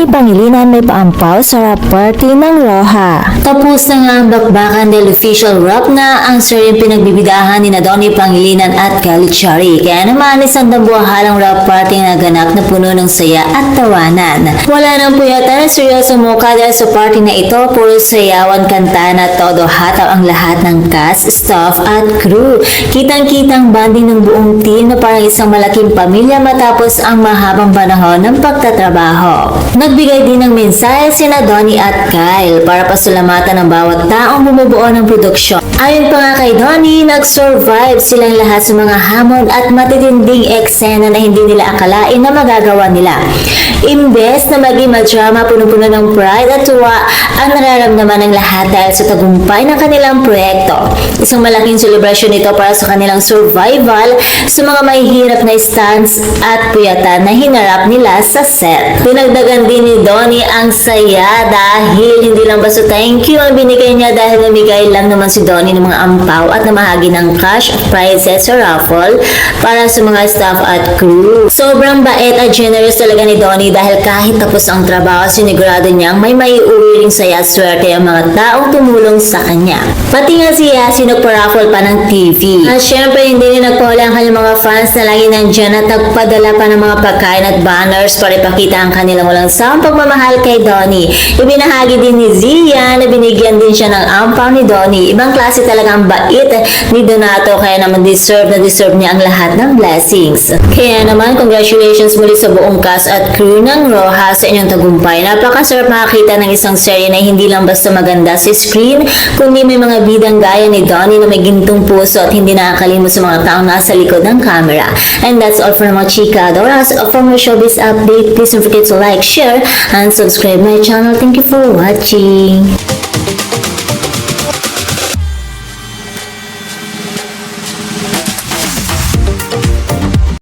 Donnie Pangilinan may paampaw sa rap party ng Roja. Tapos na nga ang bakbakan dahil official rap na ang seryeng pinagbibidahan ni na Donnie Pangilinan at Khalid Shari. Kaya naman isang dambuhalang rap party na naganap na puno ng saya at tawanan. Wala nang puyatan na seryosong mukha dahil sa party na ito puro sayawan, kanta na todo hataw ang lahat ng cast, staff at crew. Kitang-kitang banding ng buong team na parang isang malaking pamilya matapos ang mahabang panahon ng pagtatrabaho. Nagbigay din ng mensahe sina Donnie at Kyle para pasalamatan ang bawat taong bumubuo ng produksyon. Ayon pa nga kay Donnie, nag-survive silang lahat sa mga hamon at matitinding eksena na hindi nila akalain na magagawa nila. Imbes na maging madrama, puno-puno ng pride at tuwa ang nararamdaman ng lahat dahil sa tagumpay ng kanilang proyekto. Isang malaking selebrasyon ito para sa kanilang survival sa mga mahihirap na stunts at puyatan na hinarap nila sa set. Dinagdagan din ni Donnie ang saya dahil hindi lang basta thank you ang binigay niya dahil namigay lang naman si Donnie ng mga ampaw at namahagi ng cash prizes sa raffle para sa mga staff at crew. Sobrang bait at generous talaga ni Donnie dahil kahit tapos ang trabaho, sinigurado niyang may maiuwi ring saya at swerte ang mga taong tumulong sa kanya. Pati nga si Yasi nagpa-raffle pa ng TV. At syempre hindi rin nagpahuli ang kanyang mga fans na lagi nandyan at nagpadala pa ng mga pagkain at banners para ipakita ang kanilang walang sawang pagmamahal kay Donnie. Ibinahagi din ni Zia na binigyan din siya ng ampaw ni Donnie. Ibang klase talaga ang bait ni Donato kaya naman deserve niya ang lahat ng blessings. Kaya naman congratulations muli sa buong cast at crew ng Roja sa inyong tagumpay. Napakasarap makakita ng isang serye na hindi lang basta maganda sa screen, kundi may mga bidang gaya ni Donnie na may gintong puso at hindi nakakalimot sa mga taong nasa likod ng camera. And that's all for mga chika. Doras, for more showbiz update, please don't forget to like, share, and subscribe my channel. Thank you for watching.